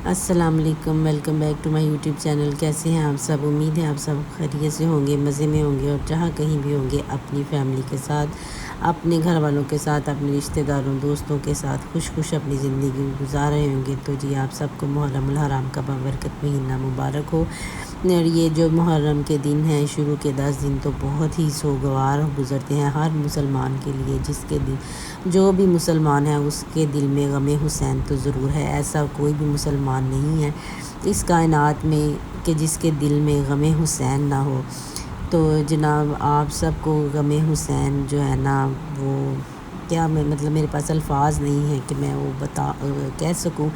السلام علیکم، welcome back to my YouTube channel. کیسے ہیں آپ سب؟ امید ہے آپ سب خیریت سے ہوں گے، مزے میں ہوں گے، اور جہاں کہیں بھی ہوں گے اپنی فیملی کے ساتھ، اپنے گھر والوں کے ساتھ، اپنے رشتہ داروں دوستوں کے ساتھ خوش اپنی زندگی گزار رہے ہوں گے۔ تو جی آپ سب کو محرم الحرام کا بابرکت مہینہ مبارک ہو۔ اور یہ جو محرم کے دن ہیں، شروع کے 10 دن تو بہت ہی سوگوار گزرتے ہیں ہر مسلمان کے لیے، جس کے دل جو بھی مسلمان ہے اس کے دل میں غم حسین تو ضرور ہے۔ ایسا کوئی بھی مسلمان نہیں ہے اس کائنات میں کہ جس کے دل میں غم حسین نہ ہو۔ تو جناب آپ سب کو غم حسین جو ہے نا، وہ کیا میں مطلب میرے پاس الفاظ نہیں ہیں کہ میں وہ کہہ سکوں۔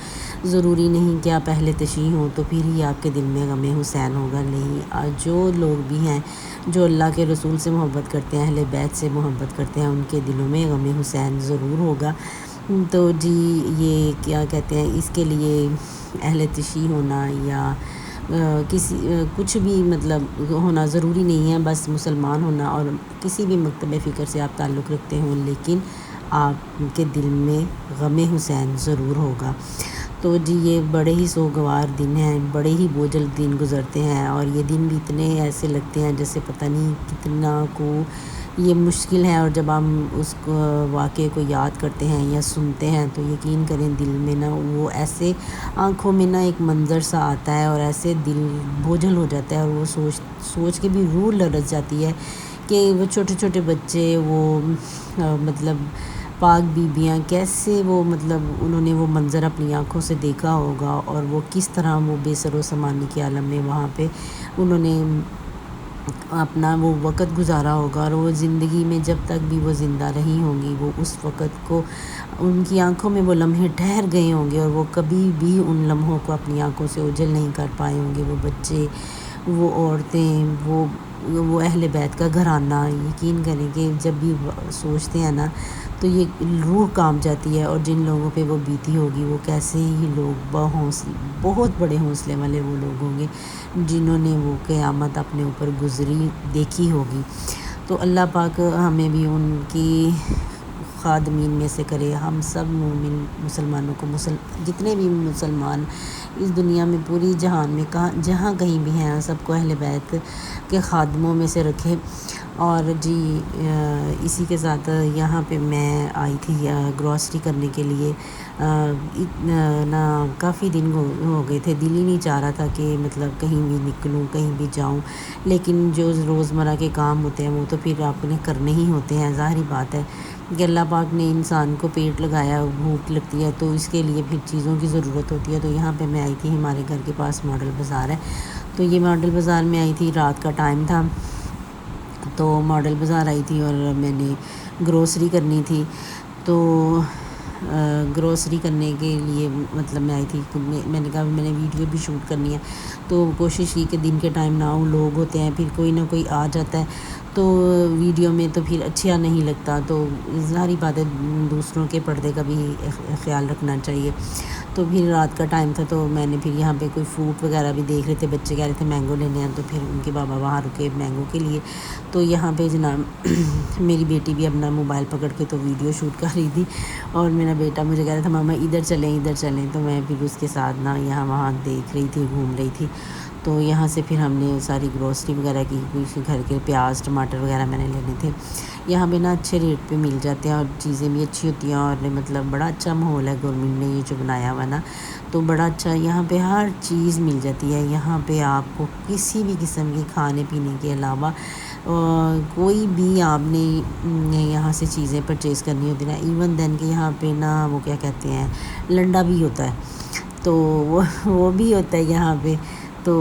ضروری نہیں کہ آپ اہل تشیع ہوں تو پھر ہی آپ کے دل میں غم حسین ہوگا، نہیں، جو لوگ بھی ہیں جو اللہ کے رسول سے محبت کرتے ہیں، اہل بیت سے محبت کرتے ہیں، ان کے دلوں میں غم حسین ضرور ہوگا۔ تو جی یہ کیا کہتے ہیں، اس کے لیے اہل تشیع ہونا یا کچھ بھی مطلب ہونا ضروری نہیں ہے، بس مسلمان ہونا اور کسی بھی مکتب فکر سے آپ تعلق رکھتے ہوں، لیکن آپ کے دل میں غم حسین ضرور ہوگا۔ تو جی یہ بڑے ہی سوگوار دن ہیں، بڑے ہی بوجھل دن گزرتے ہیں، اور یہ دن بھی اتنے ایسے لگتے ہیں جیسے پتہ نہیں کتنا کو یہ مشکل ہے، اور جب ہم اس واقعے کو یاد کرتے ہیں یا سنتے ہیں تو یقین کریں دل میں نا وہ ایسے آنکھوں میں نا ایک منظر سا آتا ہے، اور ایسے دل بوجھل ہو جاتا ہے، اور وہ سوچ کے بھی روح لرز جاتی ہے کہ وہ چھوٹے چھوٹے بچے، وہ مطلب پاک بیبیاں کیسے وہ مطلب انہوں نے وہ منظر اپنی آنکھوں سے دیکھا ہوگا، اور وہ کس طرح وہ بے سر و سامانی کے عالم میں وہاں پہ انہوں نے اپنا وہ وقت گزارا ہوگا، اور وہ زندگی میں جب تک بھی وہ زندہ رہی ہوں گی وہ اس وقت کو ان کی آنکھوں میں وہ لمحے ٹھہر گئے ہوں گے، اور وہ کبھی بھی ان لمحوں کو اپنی آنکھوں سے اوجھل نہیں کر پائے ہوں گے۔ وہ بچے، وہ عورتیں، وہ اہل بیت کا گھرانہ، یقین کریں کہ جب بھی سوچتے ہیں نا تو یہ روح کانپ جاتی ہے، اور جن لوگوں پہ وہ بیتی ہوگی وہ کیسے ہی لوگ بہت بڑے حوصلے والے وہ لوگ ہوں گے جنہوں نے وہ قیامت اپنے اوپر گزری دیکھی ہوگی۔ تو اللہ پاک ہمیں بھی ان کی خادمین میں سے کرے، ہم سب مومن مسلمانوں کو جتنے بھی مسلمان اس دنیا میں پوری جہان میں جہاں کہیں بھی ہیں سب کو اہل بیت کے خادموں میں سے رکھے۔ اور جی اسی کے ساتھ یہاں پہ میں آئی تھی گروسری کرنے کے لیے، نا کافی دن ہو گئے تھے، دل ہی نہیں چاہ رہا تھا کہ مطلب کہیں بھی نکلوں، کہیں بھی جاؤں، لیکن جو روزمرہ کے کام ہوتے ہیں وہ تو پھر آپ نے کرنے ہی ہوتے ہیں، ظاہری بات ہے کہ اللہ پاک نے انسان کو پیٹ لگایا، بھوک لگتی ہے تو اس کے لیے پھر چیزوں کی ضرورت ہوتی ہے۔ تو یہاں پہ میں آئی تھی، ہمارے گھر کے پاس ماڈل بازار ہے، تو یہ ماڈل بازار میں آئی تھی، رات کا ٹائم تھا تو ماڈل بازار آئی تھی اور میں نے گروسری کرنی تھی۔ تو گروسری کرنے کے لیے مطلب میں آئی تھی، میں نے کہا میں نے ویڈیو بھی شوٹ کرنی ہے، تو کوشش کی کہ دن کے ٹائم نہ ہو، لوگ ہوتے ہیں، پھر کوئی نہ کوئی آ جاتا ہے تو ویڈیو میں تو پھر اچھا نہیں لگتا، تو ظاہری بات ہے دوسروں کے پردے کا بھی خیال رکھنا چاہیے۔ تو پھر رات کا ٹائم تھا تو میں نے پھر یہاں پہ کوئی فروٹ وغیرہ بھی دیکھ رہے تھے، بچے کہہ رہے تھے مینگو لینے ہیں، تو پھر ان کے بابا وہاں رکے مینگو کے لیے۔ تو یہاں پہ جناب میری بیٹی بھی اپنا موبائل پکڑ کے تو ویڈیو شوٹ کر رہی تھی، اور میرا بیٹا مجھے کہہ رہا تھا ماما ادھر چلیں، تو میں پھر اس کے ساتھ نا یہاں وہاں دیکھ رہی تھی، گھوم رہی تھی۔ تو یہاں سے پھر ہم نے ساری گروسری وغیرہ کی، کچھ گھر کے پیاز ٹماٹر وغیرہ میں نے لینے تھے۔ یہاں پہ نا اچھے ریٹ پہ مل جاتے ہیں اور چیزیں بھی اچھی ہوتی ہیں، اور مطلب بڑا اچھا ماحول ہے، گورنمنٹ نے یہ جو بنایا ہوا نا تو بڑا اچھا، یہاں پہ ہر چیز مل جاتی ہے۔ یہاں پہ آپ کو کسی بھی قسم کی کھانے پینے کے علاوہ کوئی بھی آپ نے یہاں سے چیزیں پرچیز کرنی ہوتی نا، ایون دین کہ یہاں پہ نا وہ کیا کہتے ہیں لنڈا بھی ہوتا ہے، تو وہ بھی ہوتا ہے یہاں پہ۔ تو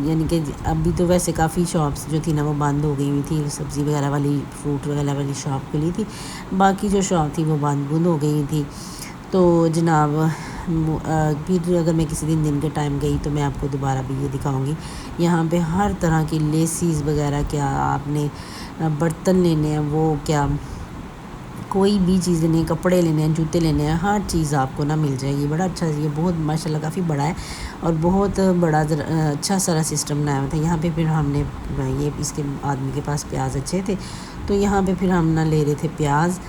یعنی کہ ابھی تو ویسے کافی شاپس جو تھی نا وہ بند ہو گئی ہوئی تھی، سبزی وغیرہ والی فروٹ وغیرہ والی شاپ کھلی تھی، باقی جو شاپ تھی وہ بند ہو گئی تھی۔ تو جناب پھر اگر میں کسی دن کے ٹائم گئی تو میں آپ کو دوبارہ بھی یہ دکھاؤں گی۔ یہاں پہ ہر طرح کی لیسیز وغیرہ، کیا آپ نے برتن لینے ہیں وہ کیا کوئی بھی چیز لینے ہیں، کپڑے لینے ہیں، جوتے لینے ہیں، ہر چیز آپ کو نا مل جائے گی۔ بڑا اچھا، یہ بہت ماشاءاللہ کافی بڑا ہے، اور بہت بڑا اچھا سارا سسٹم بنایا ہوا تھا یہاں پہ۔ پھر ہم نے یہ اس کے آدمی کے پاس پیاز اچھے تھے تو یہاں پہ پھر ہم نہ لے رہے تھے پیاز،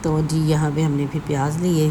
تو جی یہاں پہ ہم نے پھر پیاز لیے۔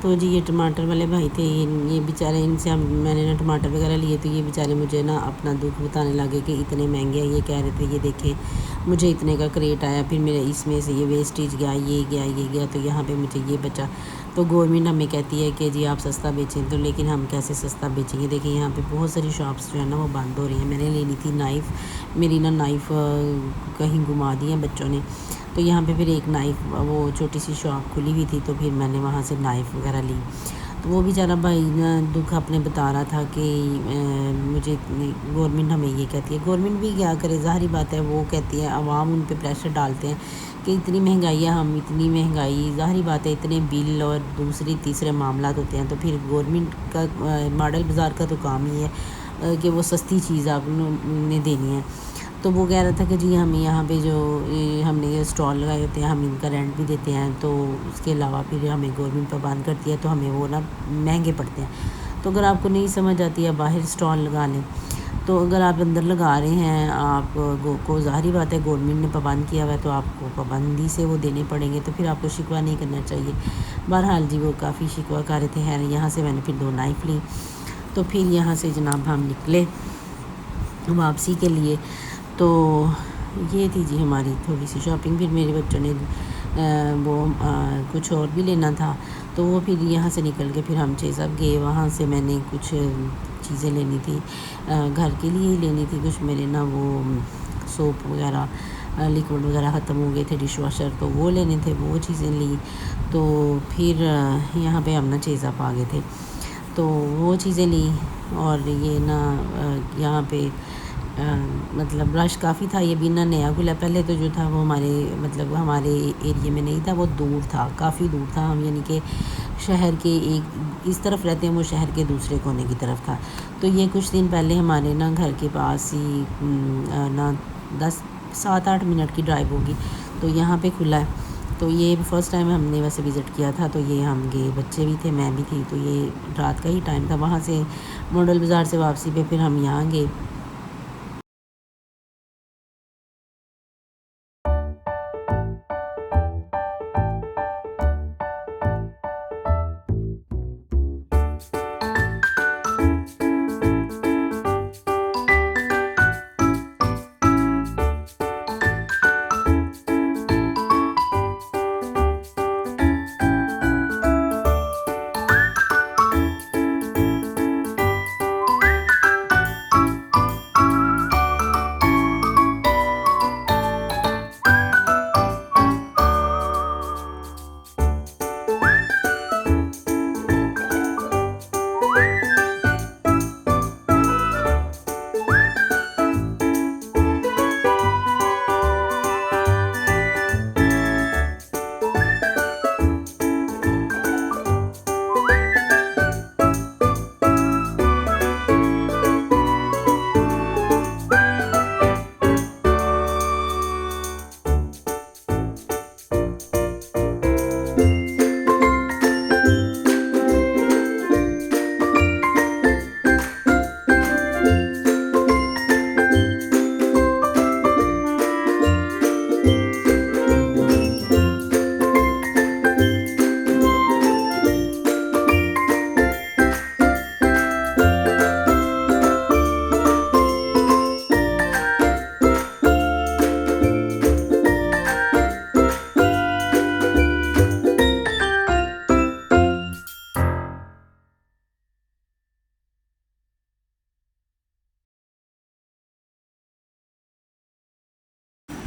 تو جی یہ ٹماٹر والے بھائی تھے، یہ بیچارے، ان سے میں نے نا ٹماٹر وغیرہ لیے، تو یہ بیچارے مجھے نا اپنا دکھ بتانے لگے کہ اتنے مہنگے ہیں۔ یہ کہہ رہے تھے یہ دیکھیں مجھے اتنے کا کریٹ آیا، پھر میرے اس میں سے یہ ویسٹیج گیا، یہ گیا، یہ گیا، تو یہاں پہ مجھے یہ بچا۔ تو گورنمنٹ ہمیں کہتی ہے کہ جی آپ سستا بیچیں، تو لیکن ہم کیسے سستا بیچیں گے؟ دیکھیں یہاں پہ بہت ساری شاپس جو ہے نا وہ بند ہو رہی ہیں۔ میں نے لینی تھی نائف، میری نا نائف کہیں گما دی ہیں بچوں نے، تو یہاں پہ پھر ایک نائف، وہ چھوٹی سی شاپ کھلی ہوئی تھی، تو پھر میں نے وہاں سے نائف وغیرہ لی۔ تو وہ بیچارہ بھائی نا دکھ اپنے بتا رہا تھا کہ مجھے گورنمنٹ ہمیں یہ کہتی ہے، گورنمنٹ بھی کیا کرے، ظاہری بات ہے وہ کہتی ہے، عوام ان پہ پریشر ڈالتے ہیں کہ اتنی مہنگائی ہے، ہم اتنی مہنگائی، ظاہری بات ہے اتنے بل اور دوسری تیسرے معاملات ہوتے ہیں، تو پھر گورنمنٹ کا ماڈل بازار کا تو کام ہی ہے کہ وہ سستی چیز آپ نے دینی ہے۔ تو وہ کہہ رہا تھا کہ جی ہم یہاں پہ جو ہم نے یہ اسٹال لگائے ہوتے ہیں، ہم ان کا رینٹ بھی دیتے ہیں، تو اس کے علاوہ پھر ہمیں گورنمنٹ پابند کرتی ہے، تو ہمیں وہ نا مہنگے پڑتے ہیں۔ تو اگر آپ کو نہیں سمجھ آتی ہے باہر اسٹال لگا لیں، تو اگر آپ اندر لگا رہے ہیں، آپ کو ظاہری بات ہے گورنمنٹ نے پابند کیا ہوا ہے، تو آپ کو پابندی سے وہ دینے پڑیں گے، تو پھر آپ کو شکوہ نہیں کرنا چاہیے۔ بہرحال جی وہ کافی شکوہ کر رہے تھے۔ یہاں سے میں نے پھر 2 نائف لی، تو پھر یہاں سے جناب ہم نکلے واپسی کے لیے۔ تو یہ تھی جی ہماری تھوڑی سی شاپنگ۔ پھر میرے بچوں نے وہ کچھ اور بھی لینا تھا، تو وہ پھر یہاں سے نکل کے پھر ہم صاحب گئے، وہاں سے میں نے کچھ چیزیں لینی تھی، گھر کے لیے ہی لینی تھی کچھ، میرے نا وہ سوپ وغیرہ لیکوڈ وغیرہ ختم ہو گئے تھے، ڈش واشر، تو وہ لینے تھے، وہ چیزیں لی۔ تو پھر یہاں پہ ہم نا صاحب آ گئے تھے، تو وہ چیزیں لی۔ اور یہ نا یہاں پہ مطلب رش کافی تھا، یہ بھی نا نیا کھلا، پہلے تو جو تھا وہ ہمارے ایریے میں نہیں تھا، وہ دور تھا، کافی دور تھا، ہم یعنی کہ شہر کے ایک اس طرف رہتے ہیں، وہ شہر کے دوسرے کونے کی طرف تھا۔ تو یہ کچھ دن پہلے ہمارے نا گھر کے پاس ہی نا 7-8 منٹ کی ڈرائیو ہوگی، تو یہاں پہ کھلا ہے۔ تو یہ فرسٹ ٹائم ہم نے ویسے وزٹ کیا تھا، تو یہ ہم گئے، بچے بھی تھے، میں بھی تھی، تو یہ رات کا ہی ٹائم تھا۔ وہاں سے ماڈل بازار سے واپسی پہ پھر ہم یہاں گئے۔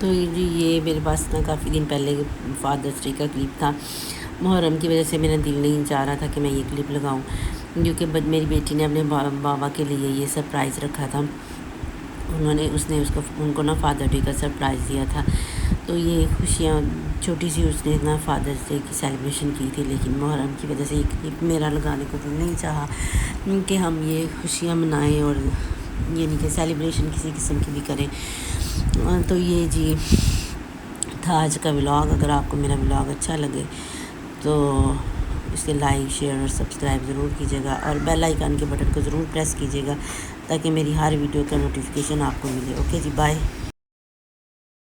تو جی یہ میرے پاس نا کافی دن پہلے فادرس ڈے کا کلپ تھا، محرم کی وجہ سے میرا دل نہیں چاہ رہا تھا کہ میں یہ کلپ لگاؤں، کیونکہ میری بیٹی نے اپنے بابا کے لیے یہ سرپرائز رکھا تھا، ان کو نا فادر ڈے کا سرپرائز دیا تھا۔ تو یہ خوشیاں چھوٹی سی اس نے نا فادرس ڈے کی سیلیبریشن کی تھی، لیکن محرم کی وجہ سے یہ کلپ میرا لگانے کو دل نہیں چاہا کہ ہم یہ خوشیاں منائیں اور یعنی کہ سیلیبریشن کسی قسم کی بھی کریں۔ تو یہ جی تھا آج کا ولاگ۔ اگر آپ کو میرا ولاگ اچھا لگے تو اس کے لائک، شیئر اور سبسکرائب ضرور کیجیے گا، اور بیل آئیکن کے بٹن کو ضرور پریس کیجیے گا تاکہ میری ہر ویڈیو کا نوٹیفیکیشن آپ کو ملے۔ اوکے جی، بائے۔